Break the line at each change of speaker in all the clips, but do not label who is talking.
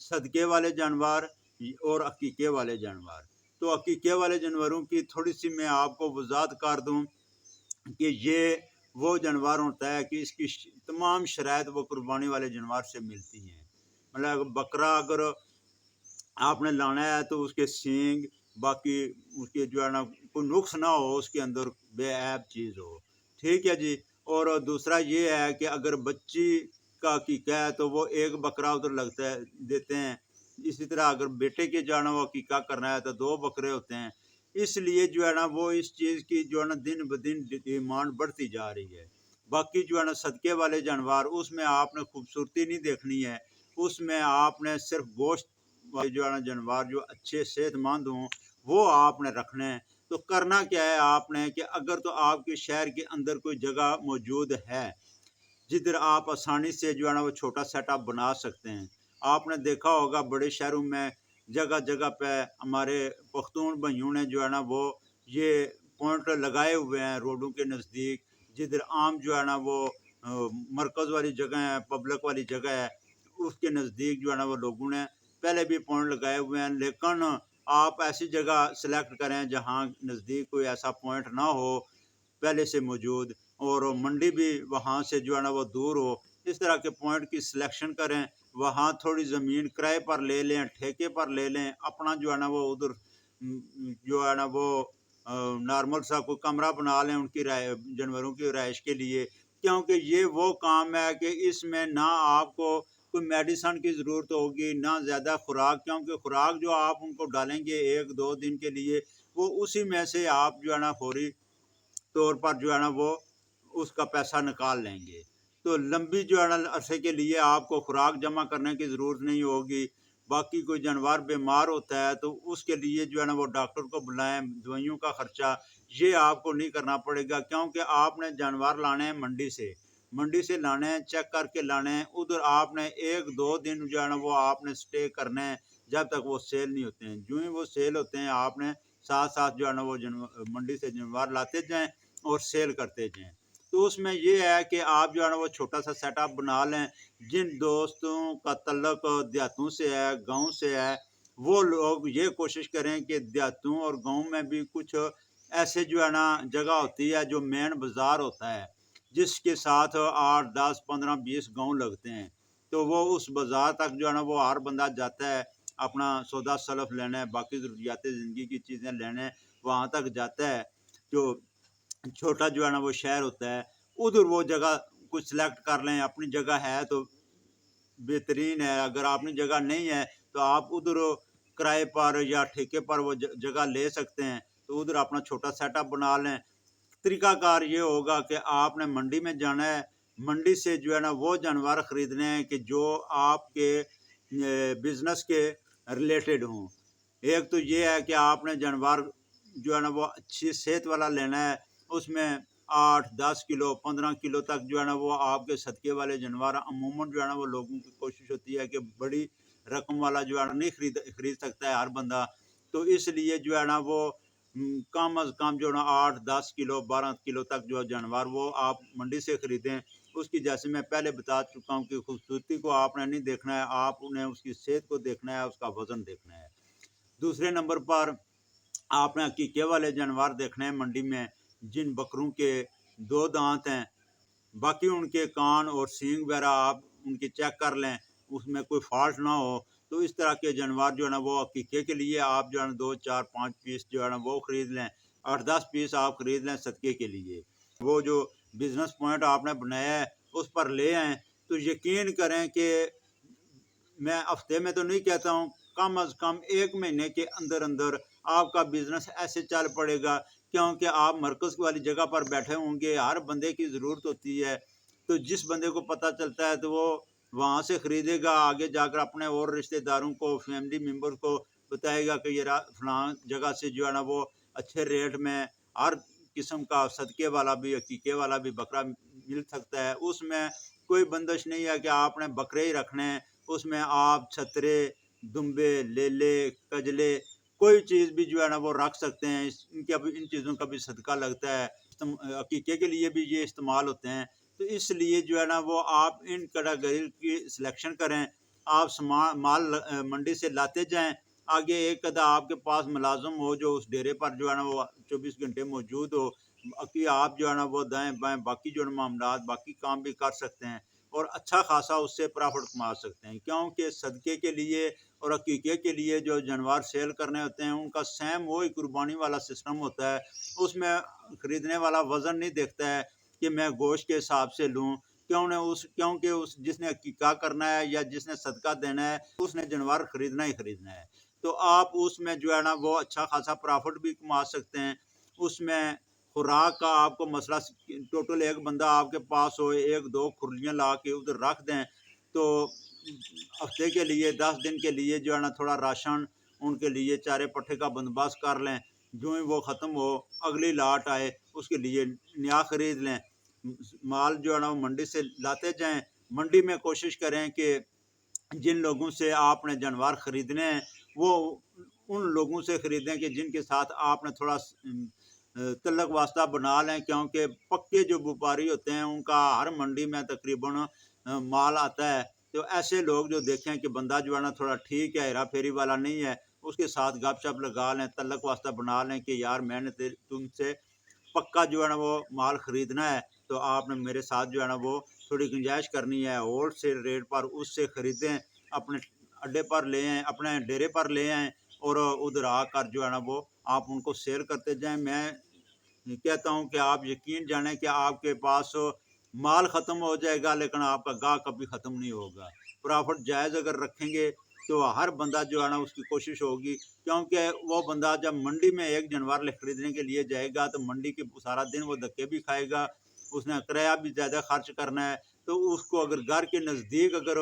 صدقے والے جانور اور عقیقے والے جانور۔ تو عقیقے والے جانوروں کی تھوڑی سی میں آپ کو وضاحت کر دوں کہ یہ وہ جانور ہوتا ہے کہ اس کی تمام شرائط وہ قربانی والے جانور سے ملتی ہیں۔ مطلب بکرا اگر آپ نے لانا ہے تو اس کے سینگ، باقی اس کے جو ہے نا کوئی نقص نہ ہو، اس کے اندر بے عیب چیز ہو، ٹھیک ہے جی۔ اور دوسرا یہ ہے کہ اگر بچی کا عقیقہ ہے تو وہ ایک بکرا ادھر لگتا ہے دیتے ہیں۔ اسی طرح اگر بیٹے کے جو ہے نا وہ عقیقہ کرنا ہے تو 2 بکرے ہوتے ہیں۔ اس لیے جو ہے نا وہ اس چیز کی جو ہے نا دن بدن ڈیمانڈ بڑھتی جا رہی ہے۔ باقی جو ہے نا صدقے والے جانور، اس میں آپ نے خوبصورتی نہیں دیکھنی ہے، اس میں آپ نے صرف گوشت والے جو ہے نا جانور جو اچھے صحت مند ہوں وہ آپ نے رکھنے ہیں۔ تو کرنا کیا ہے آپ نے کہ اگر تو آپ کے شہر کے اندر کوئی جگہ موجود ہے جدھر آپ آسانی سے جو ہے نا وہ چھوٹا سیٹ اپ بنا سکتے ہیں۔ آپ نے دیکھا ہوگا بڑے شہروں میں جگہ جگہ پہ ہمارے پختون بھائیوں نے جو ہے نا وہ یہ پوائنٹ لگائے ہوئے ہیں روڈوں کے نزدیک، جدھر عام جو ہے نا وہ مرکز والی جگہ ہے، پبلک والی جگہ ہے، اس کے نزدیک جو ہے نا وہ لوگوں نے پہلے بھی پوائنٹ لگائے ہوئے ہیں۔ لیکن آپ ایسی جگہ سلیکٹ کریں جہاں نزدیک کوئی ایسا پوائنٹ نہ ہو پہلے سے موجود، اور منڈی بھی وہاں سے جو ہے نا وہ دور ہو۔ اس طرح کے پوائنٹ کی سلیکشن کریں، وہاں تھوڑی زمین کرائے پر لے لیں، ٹھیکے پر لے لیں، اپنا جو ہے نا وہ ادھر جو ہے نا وہ نارمل سا کوئی کمرہ بنا لیں ان کی جانوروں کی رہائش کے لیے۔ کیونکہ یہ وہ کام ہے کہ اس میں نہ آپ کو کوئی میڈیسن کی ضرورت ہوگی، نہ زیادہ خوراک، کیونکہ خوراک جو آپ ان کو ڈالیں گے 1-2 دن کے لیے، وہ اسی میں سے آپ جو ہے نا فوری طور پر جو ہے نا وہ اس کا پیسہ نکال لیں گے۔ تو لمبی جو ہے نا عرصے کے لیے آپ کو خوراک جمع کرنے کی ضرورت نہیں ہوگی۔ باقی کوئی جانور بیمار ہوتا ہے تو اس کے لیے جو ہے نا وہ ڈاکٹر کو بلائیں، دوائیوں کا خرچہ یہ آپ کو نہیں کرنا پڑے گا، کیونکہ آپ نے جانور لانے ہیں منڈی سے لانے ہیں، چیک کر کے لانے ہیں، ادھر آپ نے 1-2 دن جو ہے نا وہ آپ نے سٹے کرنا ہے جب تک وہ سیل نہیں ہوتے ہیں۔ جو ہی وہ سیل ہوتے ہیں آپ نے ساتھ ساتھ جو ہے نا وہ منڈی سے جانور لاتے جائیں اور سیل کرتے جائیں۔ تو اس میں یہ ہے کہ آپ جو ہے نا وہ چھوٹا سا سیٹ اپ بنا لیں۔ جن دوستوں کا تعلق دیہاتوں سے ہے، گاؤں سے ہے، وہ لوگ یہ کوشش کریں کہ دیہاتوں اور گاؤں میں بھی کچھ ایسے جو ہے نا جگہ ہوتی ہے جو مین بازار ہوتا ہے، جس کے ساتھ 8-10-15-20 گاؤں لگتے ہیں۔ تو وہ اس بازار تک جو ہے نا وہ ہر بندہ جاتا ہے اپنا سودا سلف لینا ہے، باقی ضروریات زندگی کی چیزیں لینے وہاں تک جاتا ہے۔ جو چھوٹا جو ہے نا وہ شہر ہوتا ہے ادھر وہ جگہ کچھ سلیکٹ کر لیں، اپنی جگہ ہے تو بہترین ہے، اگر اپنی جگہ نہیں ہے تو آپ ادھر کرائے پر یا ٹھیکے پر وہ جگہ لے سکتے ہیں، تو ادھر اپنا چھوٹا سیٹ اپ بنا لیں۔ طریقہ کار یہ ہوگا کہ آپ نے منڈی میں جانا ہے، منڈی سے جو ہے نا وہ جانور خریدنے ہیں کہ جو آپ کے بزنس کے ریلیٹڈ ہوں۔ ایک تو یہ ہے کہ آپ نے جانور جو ہے نا وہ اچھی صحت والا لینا ہے، اس میں 8-10 کلو 15 کلو تک جو ہے نا وہ آپ کے صدقے والے جانور عموماً جو ہے نا وہ لوگوں کی کوشش ہوتی ہے کہ بڑی رقم والا جو ہے نا نہیں خرید سکتا ہے ہر بندہ، تو اس لیے جو ہے نا وہ کم از کم جو ہے نا 8-10 کلو 12 کلو تک جو جانور وہ آپ منڈی سے خریدیں۔ اس کی جیسے میں پہلے بتا چکا ہوں کہ خوبصورتی کو آپ نے نہیں دیکھنا ہے، آپ نے اس کی صحت کو دیکھنا ہے، اس کا وزن دیکھنا ہے۔ دوسرے نمبر پر آپ نے عقیقے والے جانور دیکھنے ہیں منڈی میں، جن بکروں کے 2 دانت ہیں، باقی ان کے کان اور سینگ وغیرہ آپ ان کی چیک کر لیں، اس میں کوئی فالٹ نہ ہو۔ تو اس طرح کے جانور جو ہے نا وہ عقیقے کے لیے آپ جو ہے نا 2-4-5 پیس جو ہے نا وہ خرید لیں، 8-10 پیس آپ خرید لیں صدقے کے لیے۔ وہ جو بزنس پوائنٹ آپ نے بنایا ہے اس پر لے آئیں، تو یقین کریں کہ میں ہفتے میں تو نہیں کہتا ہوں، کم از کم 1 مہینے کے اندر اندر آپ کا بزنس ایسے چل پڑے گا، کیونکہ آپ مرکز والی جگہ پر بیٹھے ہوں گے، ہر بندے کی ضرورت ہوتی ہے، تو جس بندے کو پتہ چلتا ہے تو وہ وہاں سے خریدے گا، آگے جا کر اپنے اور رشتہ داروں کو، فیملی ممبر کو بتائے گا کہ یہ فلاں جگہ سے جو ہے نا وہ اچھے ریٹ میں ہر قسم کا صدقے والا بھی عقیقے والا بھی بکرا مل سکتا ہے۔ اس میں کوئی بندش نہیں ہے کہ آپ نے بکرے ہی رکھنے ہیں، اس میں آپ چھترے، دمبے، لیلے، کجلے، کوئی چیز بھی جو ہے نا وہ رکھ سکتے ہیں، ان چیزوں کا بھی صدقہ لگتا ہے، عقیقے کے لیے بھی یہ استعمال ہوتے ہیں۔ تو اس لیے جو ہے نا وہ آپ ان کیٹیگری کی سلیکشن کریں، آپ مال منڈی سے لاتے جائیں، آگے ایک آدھا آپ کے پاس ملازم ہو جو اس ڈیرے پر جو ہے نا وہ 24 گھنٹے موجود ہو، باقی آپ جو ہے نا وہ دائیں بائیں باقی جو معاملات باقی کام بھی کر سکتے ہیں اور اچھا خاصا اس سے پرافٹ کما سکتے ہیں، کیونکہ صدقے کے لیے اور عقیقے کے لیے جو جانور سیل کرنے ہوتے ہیں ان کا سیم وہی قربانی والا سسٹم ہوتا ہے، اس میں خریدنے والا وزن نہیں دیکھتا ہے کہ میں گوشت کے حساب سے لوں، کیونکہ اس جس نے عقیقہ کرنا ہے یا جس نے صدقہ دینا ہے اس نے جانور خریدنا ہی خریدنا ہے، تو آپ اس میں جو ہے نا وہ اچھا خاصا پرافٹ بھی کما سکتے ہیں۔ اس میں خوراک کا آپ کو مسئلہ ٹوٹل ایک بندہ آپ کے پاس ہو، ایک دو کھرلیاں لا کے ادھر رکھ دیں تو ہفتے کے لیے 10 دن کے لیے جو ہے نا تھوڑا راشن ان کے لیے چارے پٹھے کا بندوبست کر لیں، جو ہی وہ ختم ہو اگلی لاٹ آئے اس کے لیے نیا خرید لیں۔ مال جو ہے نا وہ منڈی سے لاتے جائیں، منڈی میں کوشش کریں کہ جن لوگوں سے آپ نے جانور خریدنے ہیں وہ ان لوگوں سے خریدیں کہ جن کے ساتھ آپ نے تھوڑا تعلق واسطہ بنا لیں، کیونکہ پکے جو بیپاری ہوتے ہیں ان کا ہر منڈی میں تقریباً مال آتا ہے، تو ایسے لوگ جو دیکھیں کہ بندہ جو ہے نا تھوڑا ٹھیک ہے، ہیرا پھیری والا نہیں ہے، اس کے ساتھ گپ شپ لگا لیں، تعلق واسطہ بنا لیں کہ یار میں نے تم سے پکا جو ہے نا وہ مال خریدنا ہے، تو آپ نے میرے ساتھ جو ہے نا وہ تھوڑی گنجائش کرنی ہے، ہول سیل ریٹ پر اس سے خریدیں، اپنے اڈے پر لے آئیں، اپنے ڈیرے پر لے آئیں اور ادھر آ کر جو ہے نا وہ آپ ان کو سیل کرتے جائیں۔ میں کہتا ہوں کہ آپ یقین جانیں کہ آپ کے پاس مال ختم ہو جائے گا لیکن آپ کا گاہ کبھی ختم نہیں ہوگا، پرافٹ جائز اگر رکھیں گے تو ہر بندہ جو ہے نا اس کی کوشش ہوگی، کیونکہ وہ بندہ جب منڈی میں ایک جانور خریدنے کے لیے جائے گا تو منڈی کے سارا دن وہ دھکے بھی کھائے گا، اس نے کرایہ بھی زیادہ خرچ کرنا ہے، تو اس کو اگر گھر کے نزدیک اگر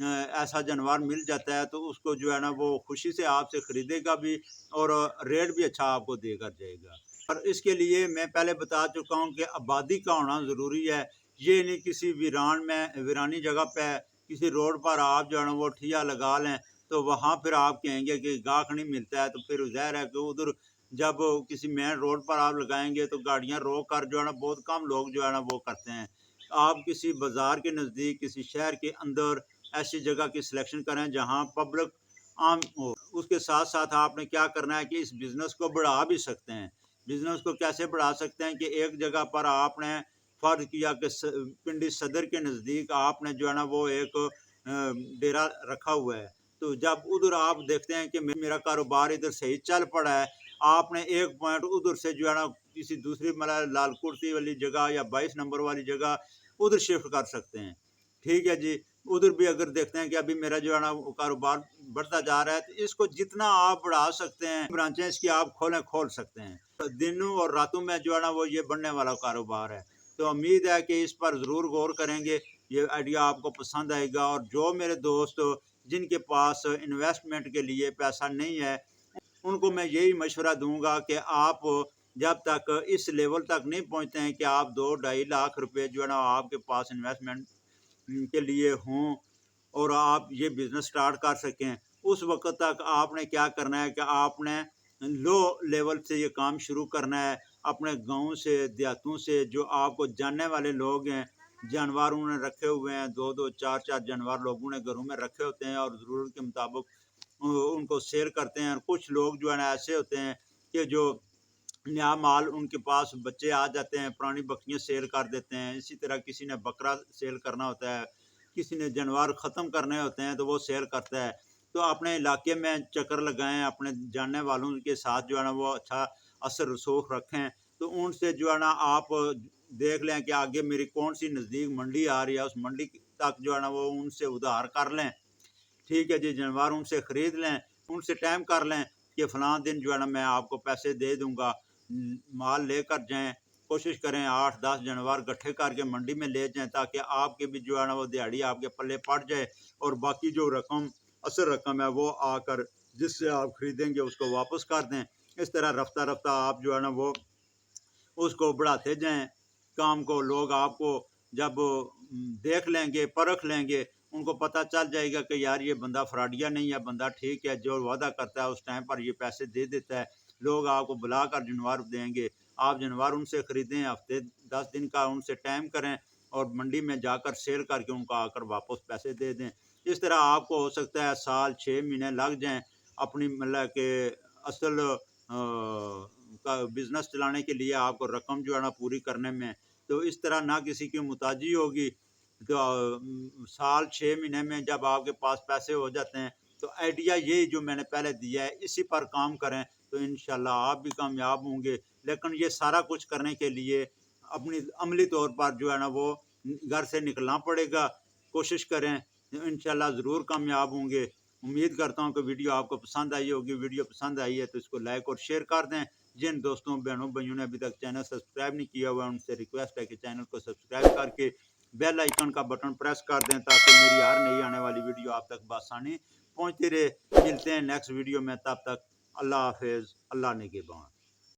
ایسا جانور مل جاتا ہے تو اس کو جو ہے نا وہ خوشی سے آپ سے خریدے گا بھی اور ریٹ بھی اچھا آپ کو دے کر جائے گا۔ اور اس کے لیے میں پہلے بتا چکا ہوں کہ آبادی کا ہونا ضروری ہے، یہ نہیں کسی ویرانی جگہ پہ کسی روڈ پر آپ جو ہے نا وہ ٹھیا لگا لیں تو وہاں پھر آپ کہیں گے کہ گاہک نہیں ملتا ہے، تو پھر ظاہر ہے کہ ادھر جب کسی مین روڈ پر آپ لگائیں گے تو گاڑیاں روک کر جو ہے نا بہت کم لوگ جو ہے نا وہ کرتے ہیں، آپ کسی بازار کے نزدیک کسی شہر کے اندر ایسی جگہ کی سلیکشن کریں جہاں پبلک عام ہو، اس کے ساتھ ساتھ آپ نے کیا کرنا ہے کہ اس بزنس کو بڑھا بھی سکتے ہیں۔ بزنس کو کیسے بڑھا سکتے ہیں کہ ایک جگہ پر آپ نے فرض کیا کہ پنڈی صدر کے نزدیک آپ نے جو ہے نا وہ ایک ڈیرا رکھا ہوا ہے، تو جب ادھر آپ دیکھتے ہیں کہ میرا کاروبار ادھر صحیح چل پڑا ہے، آپ نے ایک پوائنٹ ادھر سے جو ہے نا کسی دوسری لال کرتی والی جگہ یا 22 نمبر والی جگہ ادھر شفٹ کر سکتے ہیں، ٹھیک ہے جی۔ ادھر بھی اگر دیکھتے ہیں کہ ابھی میرا جو ہے نا کاروبار بڑھتا جا رہا ہے تو اس کو جتنا آپ بڑھا سکتے ہیں برانچیں اس کی آپ کھول سکتے ہیں، دنوں اور راتوں میں جو ہے نا وہ یہ بڑھنے والا کاروبار ہے، تو امید ہے کہ اس پر ضرور غور کریں گے، یہ آئیڈیا آپ کو پسند آئے گا، اور جو میرے دوست جن کے پاس انویسٹمنٹ کے لیے پیسہ نہیں ہے ان کو میں یہی مشورہ دوں گا کہ آپ جب تک اس لیول تک نہیں پہنچتے ہیں کہ آپ 2-2.5 لاکھ روپے جو ہے نا آپ کے پاس انویسٹمنٹ کے لیے ہوں اور آپ یہ بزنس سٹارٹ کر سکیں، اس وقت تک آپ نے کیا کرنا ہے کہ آپ نے لو لیول سے یہ کام شروع کرنا ہے، اپنے گاؤں سے دیہاتوں سے جو آپ کو جاننے والے لوگ ہیں، جانور انہوں نے رکھے ہوئے ہیں، 2-2 4-4 جانور لوگوں نے گھروں میں رکھے ہوتے ہیں اور ضرورت کے مطابق ان کو سیل کرتے ہیں، اور کچھ لوگ جو ہے نا ایسے ہوتے ہیں کہ جو نیا مال ان کے پاس بچے آ جاتے ہیں پرانی بکریاں سیل کر دیتے ہیں، اسی طرح کسی نے بکرا سیل کرنا ہوتا ہے، کسی نے جانور ختم کرنے ہوتے ہیں تو وہ سیل کرتا ہے، تو اپنے علاقے میں چکر لگائیں، اپنے جاننے والوں کے ساتھ جو ہے نا وہ اچھا اثر رسوخ رکھیں، تو ان سے جو ہے نا آپ دیکھ لیں کہ آگے میری کون سی نزدیک منڈی آ رہی ہے، اس منڈی تک جو ہے نا وہ ان سے ادھار کر لیں، ٹھیک ہے جی، جانور ان سے خرید لیں، ان سے ٹائم کر لیں کہ فلاں دن جو ہے نا میں آپ کو پیسے دے دوں گا، مال لے کر جائیں، کوشش کریں 8-10 جانور گٹھے کر کے منڈی میں لے جائیں تاکہ آپ کے بھی جو ہے نا وہ دیہڑی آپ کے پلے پڑ جائے، اور باقی جو اصل رقم ہے وہ آ کر جس سے آپ خریدیں گے اس کو واپس کر دیں، اس طرح رفتہ رفتہ آپ جو ہے نا وہ اس کو بڑھاتے جائیں کام کو، لوگ آپ کو جب دیکھ لیں گے پرکھ لیں گے ان کو پتہ چل جائے گا کہ یار یہ بندہ فراڈیا نہیں ہے، بندہ ٹھیک ہے، جو وعدہ کرتا ہے اس ٹائم پر یہ پیسے دے دیتا ہے، لوگ آپ کو بلا کر جانور دیں گے، آپ جانور ان سے خریدیں، ہفتے 10 دن کا ان سے ٹائم کریں اور منڈی میں جا کر سیل کر کے ان کو آ کر واپس پیسے دے دیں، اس طرح آپ کو ہو سکتا ہے سال 6 مہینے لگ جائیں اپنی مطلب کہ اصل کا بزنس چلانے کے لیے آپ کو رقم جو ہے نا پوری کرنے میں. تو اس طرح نہ کسی کی محتاجی ہوگی. تو سال 6 مہینے میں جب آپ کے پاس پیسے ہو جاتے ہیں تو آئیڈیا یہ جو میں نے پہلے دیا ہے اسی پر کام کریں تو انشاءاللہ آپ بھی کامیاب ہوں گے. لیکن یہ سارا کچھ کرنے کے لیے اپنی عملی طور پر جو ہے نا وہ گھر سے نکلنا پڑے گا. کوشش کریں انشاءاللہ ضرور کامیاب ہوں گے. امید کرتا ہوں کہ ویڈیو آپ کو پسند آئی ہوگی. ویڈیو پسند آئی ہے تو اس کو لائک اور شیئر کر دیں. جن دوستوں بہنوں بھائیوں نے ابھی تک چینل سبسکرائب نہیں کیا ہوا ان سے ریکویسٹ ہے کہ چینل کو سبسکرائب کر کے بیل آئیکن کا بٹن پریس کر دیں تاکہ میری ہر نئی آنے والی ویڈیو آپ تک بآسانی پہنچتی رہے. ملتے ہیں نیکسٹ ویڈیو میں. تب تک اللہ حافظ. اللہ نگہبان.